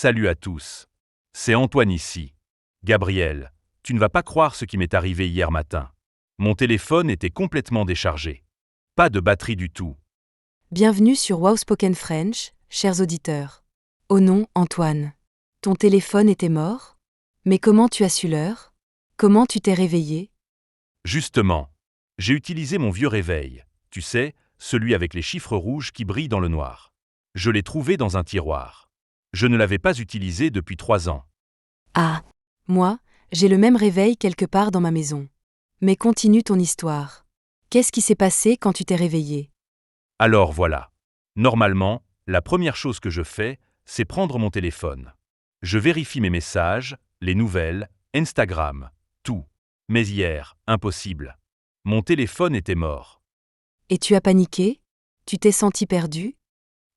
Salut à tous. C'est Antoine ici. Gabriel, tu ne vas pas croire ce qui m'est arrivé hier matin. Mon téléphone était complètement déchargé. Pas de batterie du tout. Bienvenue sur Wow Spoken French, chers auditeurs. Oh non, Antoine. Ton téléphone était mort? Mais comment tu as su l'heure? Comment tu t'es réveillé? Justement, j'ai utilisé mon vieux réveil, tu sais, celui avec les chiffres rouges qui brillent dans le noir. Je l'ai trouvé dans un tiroir. Je ne l'avais pas utilisé depuis 3 ans. Ah, moi, j'ai le même réveil quelque part dans ma maison. Mais continue ton histoire. Qu'est-ce qui s'est passé quand tu t'es réveillé? Alors voilà. Normalement, la première chose que je fais, c'est prendre mon téléphone. Je vérifie mes messages, les nouvelles, Instagram, tout. Mais hier, impossible. Mon téléphone était mort. Et tu as paniqué? Tu t'es senti perdu?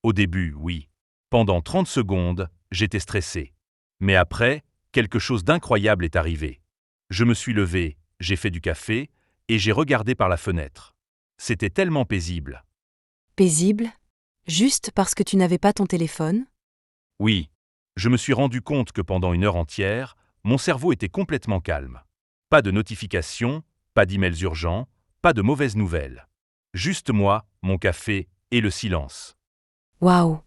Au début, oui. Pendant 30 secondes, j'étais stressé. Mais après, quelque chose d'incroyable est arrivé. Je me suis levé, j'ai fait du café, et j'ai regardé par la fenêtre. C'était tellement paisible. Paisible? Juste parce que tu n'avais pas ton téléphone? Oui, je me suis rendu compte que pendant 1 heure entière, mon cerveau était complètement calme. Pas de notifications, pas d'emails urgents, pas de mauvaises nouvelles. Juste moi, mon café et le silence. Waouh!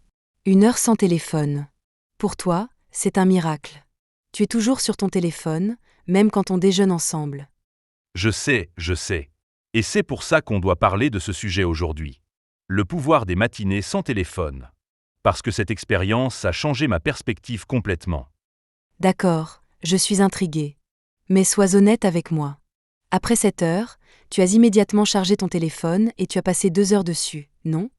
1 heure sans téléphone. Pour toi, c'est un miracle. Tu es toujours sur ton téléphone, même quand on déjeune ensemble. Je sais, je sais. Et c'est pour ça qu'on doit parler de ce sujet aujourd'hui. Le pouvoir des matinées sans téléphone. Parce que cette expérience a changé ma perspective complètement. D'accord, je suis intriguée. Mais sois honnête avec moi. Après 7 heures, tu as immédiatement chargé ton téléphone et tu as passé 2 heures dessus, non?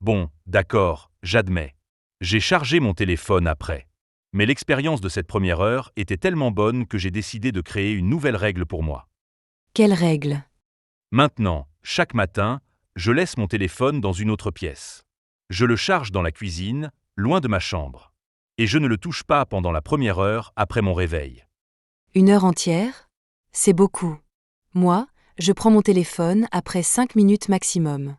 Bon, d'accord, j'admets. J'ai chargé mon téléphone après. Mais l'expérience de cette première heure était tellement bonne que j'ai décidé de créer une nouvelle règle pour moi. Quelle règle? Maintenant, chaque matin, je laisse mon téléphone dans une autre pièce. Je le charge dans la cuisine, loin de ma chambre. Et je ne le touche pas pendant la première heure après mon réveil. 1 heure entière? C'est beaucoup. Moi, je prends mon téléphone après 5 minutes maximum.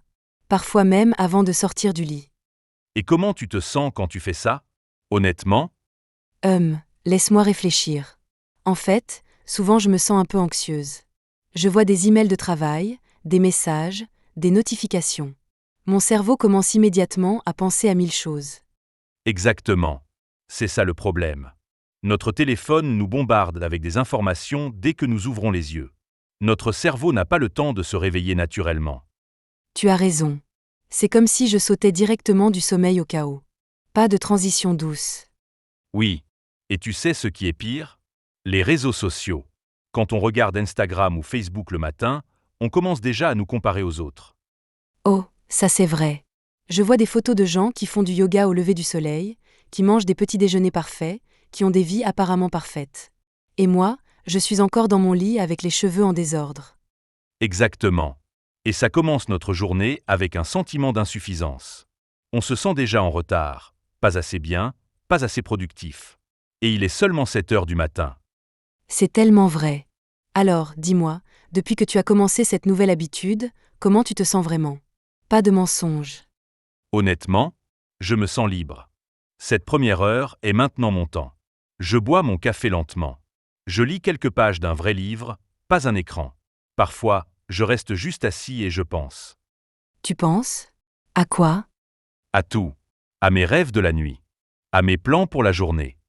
Parfois même avant de sortir du lit. Et comment tu te sens quand tu fais ça? Honnêtement? Laisse-moi réfléchir. En fait, souvent je me sens un peu anxieuse. Je vois des emails de travail, des messages, des notifications. Mon cerveau commence immédiatement à penser à 1000 choses. Exactement. C'est ça le problème. Notre téléphone nous bombarde avec des informations dès que nous ouvrons les yeux. Notre cerveau n'a pas le temps de se réveiller naturellement. Tu as raison. C'est comme si je sautais directement du sommeil au chaos. Pas de transition douce. Oui. Et tu sais ce qui est pire? Les réseaux sociaux. Quand on regarde Instagram ou Facebook le matin, on commence déjà à nous comparer aux autres. Oh, ça c'est vrai. Je vois des photos de gens qui font du yoga au lever du soleil, qui mangent des petits déjeuners parfaits, qui ont des vies apparemment parfaites. Et moi, je suis encore dans mon lit avec les cheveux en désordre. Exactement. Et ça commence notre journée avec un sentiment d'insuffisance. On se sent déjà en retard, pas assez bien, pas assez productif. Et il est seulement 7 heures du matin. C'est tellement vrai. Alors, dis-moi, depuis que tu as commencé cette nouvelle habitude, comment tu te sens vraiment? Pas de mensonge. Honnêtement, je me sens libre. Cette première heure est maintenant mon temps. Je bois mon café lentement. Je lis quelques pages d'un vrai livre, pas un écran. Parfois, je reste juste assis et je pense. Tu penses? À quoi? À tout. À mes rêves de la nuit. À mes plans pour la journée.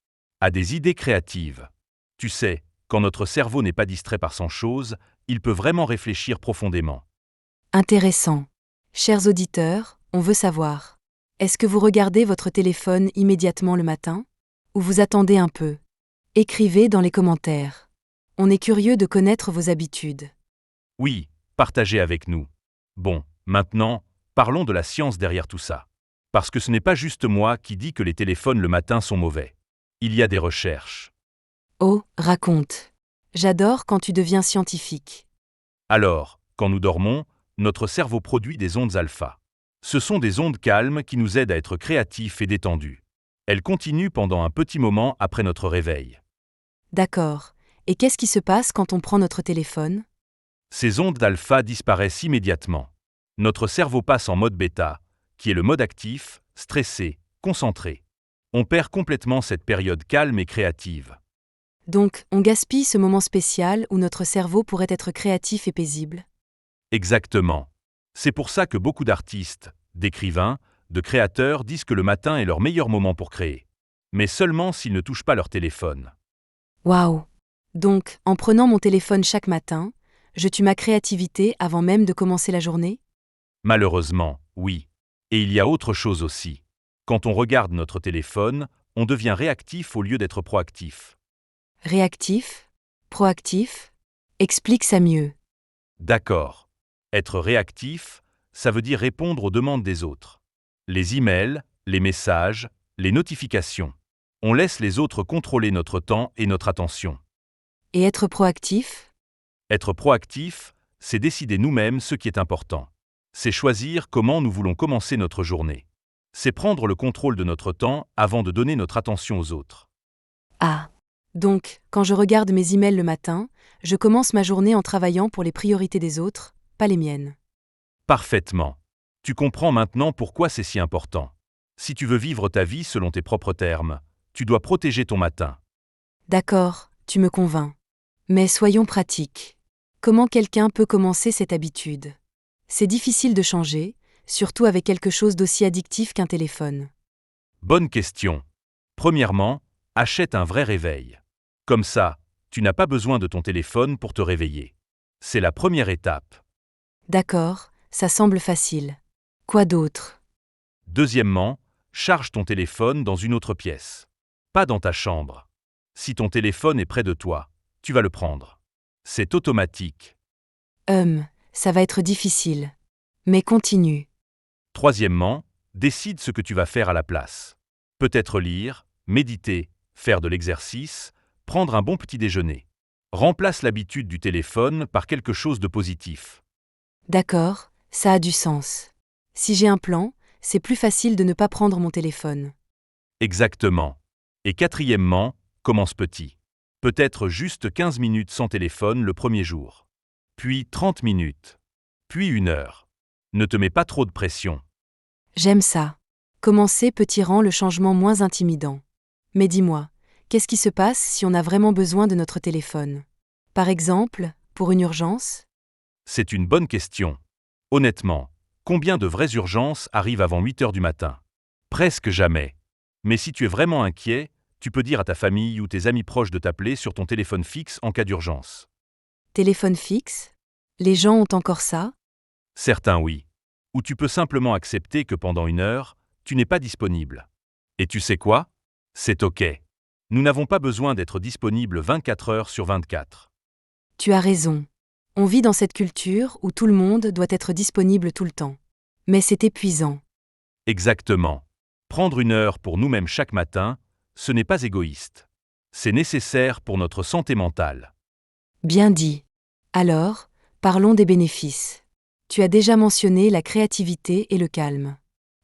À des idées créatives. Tu sais, quand notre cerveau n'est pas distrait par 100 choses, il peut vraiment réfléchir profondément. Intéressant. Chers auditeurs, on veut savoir. Est-ce que vous regardez votre téléphone immédiatement le matin? Ou vous attendez un peu? Écrivez dans les commentaires. On est curieux de connaître vos habitudes. Oui, partagez avec nous. Bon, maintenant, parlons de la science derrière tout ça. Parce que ce n'est pas juste moi qui dis que les téléphones le matin sont mauvais. Il y a des recherches. Oh, raconte. J'adore quand tu deviens scientifique. Alors, quand nous dormons, notre cerveau produit des ondes alpha. Ce sont des ondes calmes qui nous aident à être créatifs et détendus. Elles continuent pendant un petit moment après notre réveil. D'accord. Et qu'est-ce qui se passe quand on prend notre téléphone? Ces ondes alpha disparaissent immédiatement. Notre cerveau passe en mode bêta, qui est le mode actif, stressé, concentré. On perd complètement cette période calme et créative. Donc, on gaspille ce moment spécial où notre cerveau pourrait être créatif et paisible. Exactement. C'est pour ça que beaucoup d'artistes, d'écrivains, de créateurs disent que le matin est leur meilleur moment pour créer. Mais seulement s'ils ne touchent pas leur téléphone. Waouh! Donc, en prenant mon téléphone chaque matin, je tue ma créativité avant même de commencer la journée? Malheureusement, oui. Et il y a autre chose aussi. Quand on regarde notre téléphone, on devient réactif au lieu d'être proactif. Réactif? Proactif? Explique ça mieux. D'accord. Être réactif, ça veut dire répondre aux demandes des autres. Les emails, les messages, les notifications. On laisse les autres contrôler notre temps et notre attention. Et être proactif? Être proactif, c'est décider nous-mêmes ce qui est important. C'est choisir comment nous voulons commencer notre journée. C'est prendre le contrôle de notre temps avant de donner notre attention aux autres. Ah. Donc, quand je regarde mes emails le matin, je commence ma journée en travaillant pour les priorités des autres, pas les miennes. Parfaitement. Tu comprends maintenant pourquoi c'est si important. Si tu veux vivre ta vie selon tes propres termes, tu dois protéger ton matin. D'accord, tu me convaincs. Mais soyons pratiques. Comment quelqu'un peut commencer cette habitude? C'est difficile de changer, surtout avec quelque chose d'aussi addictif qu'un téléphone. Bonne question. Premièrement, achète un vrai réveil. Comme ça, tu n'as pas besoin de ton téléphone pour te réveiller. C'est la première étape. D'accord, ça semble facile. Quoi d'autre? Deuxièmement, charge ton téléphone dans une autre pièce. Pas dans ta chambre. Si ton téléphone est près de toi, tu vas le prendre. C'est automatique. Ça va être difficile. Mais continue. Troisièmement, décide ce que tu vas faire à la place. Peut-être lire, méditer, faire de l'exercice, prendre un bon petit déjeuner. Remplace l'habitude du téléphone par quelque chose de positif. D'accord, ça a du sens. Si j'ai un plan, c'est plus facile de ne pas prendre mon téléphone. Exactement. Et quatrièmement, commence petit. Peut-être juste 15 minutes sans téléphone le premier jour. Puis 30 minutes. Puis 1 heure. Ne te mets pas trop de pression. J'aime ça. Commencer petit rend le changement moins intimidant. Mais dis-moi, qu'est-ce qui se passe si on a vraiment besoin de notre téléphone? Par exemple, pour une urgence? C'est une bonne question. Honnêtement, combien de vraies urgences arrivent avant 8 heures du matin? Presque jamais. Mais si tu es vraiment inquiet, tu peux dire à ta famille ou tes amis proches de t'appeler sur ton téléphone fixe en cas d'urgence. Téléphone fixe? Les gens ont encore ça? Certains oui. Ou tu peux simplement accepter que pendant 1 heure, tu n'es pas disponible. Et tu sais quoi? C'est OK. Nous n'avons pas besoin d'être disponibles 24 heures sur 24. Tu as raison. On vit dans cette culture où tout le monde doit être disponible tout le temps. Mais c'est épuisant. Exactement. Prendre 1 heure pour nous-mêmes chaque matin, ce n'est pas égoïste. C'est nécessaire pour notre santé mentale. Bien dit. Alors, parlons des bénéfices. Tu as déjà mentionné la créativité et le calme.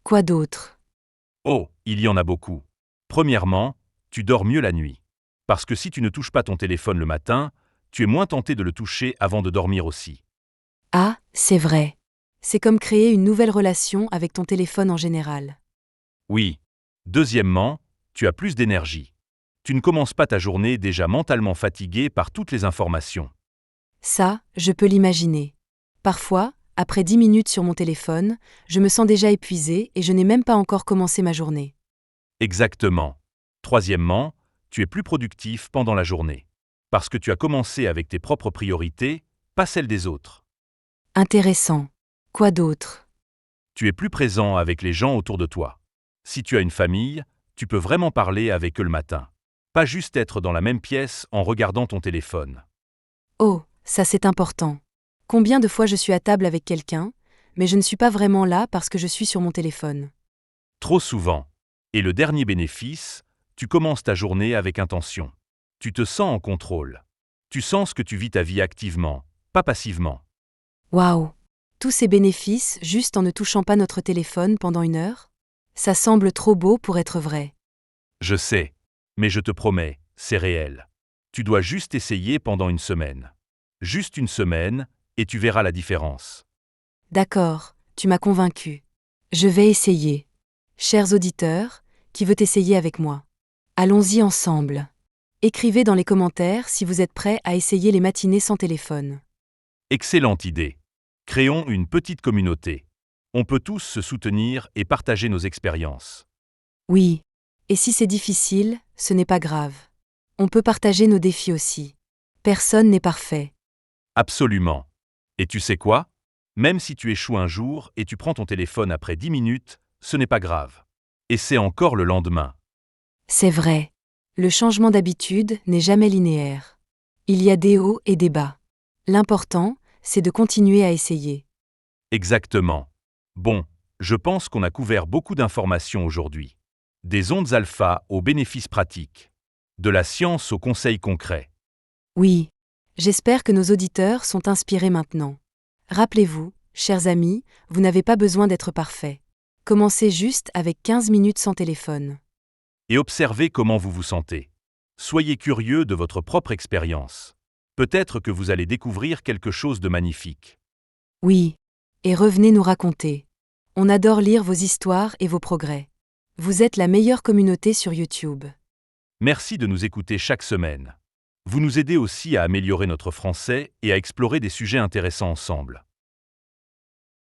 Quoi d'autre? Oh, il y en a beaucoup. Premièrement, tu dors mieux la nuit. Parce que si tu ne touches pas ton téléphone le matin, tu es moins tenté de le toucher avant de dormir aussi. Ah, c'est vrai. C'est comme créer une nouvelle relation avec ton téléphone en général. Oui. Deuxièmement, tu as plus d'énergie. Tu ne commences pas ta journée déjà mentalement fatigué par toutes les informations. Ça, je peux l'imaginer. Parfois, après 10 minutes sur mon téléphone, je me sens déjà épuisée et je n'ai même pas encore commencé ma journée. Exactement. Troisièmement, tu es plus productif pendant la journée. Parce que tu as commencé avec tes propres priorités, pas celles des autres. Intéressant. Quoi d'autre? Tu es plus présent avec les gens autour de toi. Si tu as une famille, tu peux vraiment parler avec eux le matin. Pas juste être dans la même pièce en regardant ton téléphone. Oh, ça c'est important. Combien de fois je suis à table avec quelqu'un, mais je ne suis pas vraiment là parce que je suis sur mon téléphone. Trop souvent. Et le dernier bénéfice, tu commences ta journée avec intention. Tu te sens en contrôle. Tu sens que tu vis ta vie activement, pas passivement. Waouh! Tous ces bénéfices juste en ne touchant pas notre téléphone pendant 1 heure? Ça semble trop beau pour être vrai. Je sais. Mais je te promets, c'est réel. Tu dois juste essayer pendant 1 semaine. Juste 1 semaine, et tu verras la différence. D'accord, tu m'as convaincu. Je vais essayer. Chers auditeurs, Qui veut essayer avec moi? Allons-y ensemble. Écrivez dans les commentaires si vous êtes prêts à essayer les matinées sans téléphone. Excellente idée. Créons une petite communauté. On peut tous se soutenir et partager nos expériences. Oui. Et si c'est difficile, ce n'est pas grave. On peut partager nos défis aussi. Personne n'est parfait. Absolument. Et tu sais quoi? Même si tu échoues un jour et tu prends ton téléphone après 10 minutes, ce n'est pas grave. Et c'est encore le lendemain. C'est vrai. Le changement d'habitude n'est jamais linéaire. Il y a des hauts et des bas. L'important, c'est de continuer à essayer. Exactement. Bon, je pense qu'on a couvert beaucoup d'informations aujourd'hui. Des ondes alpha aux bénéfices pratiques. De la science aux conseils concrets. Oui. J'espère que nos auditeurs sont inspirés maintenant. Rappelez-vous, chers amis, vous n'avez pas besoin d'être parfait. Commencez juste avec 15 minutes sans téléphone. Et observez comment vous vous sentez. Soyez curieux de votre propre expérience. Peut-être que vous allez découvrir quelque chose de magnifique. Oui. Et revenez nous raconter. On adore lire vos histoires et vos progrès. Vous êtes la meilleure communauté sur YouTube. Merci de nous écouter chaque semaine. Vous nous aidez aussi à améliorer notre français et à explorer des sujets intéressants ensemble.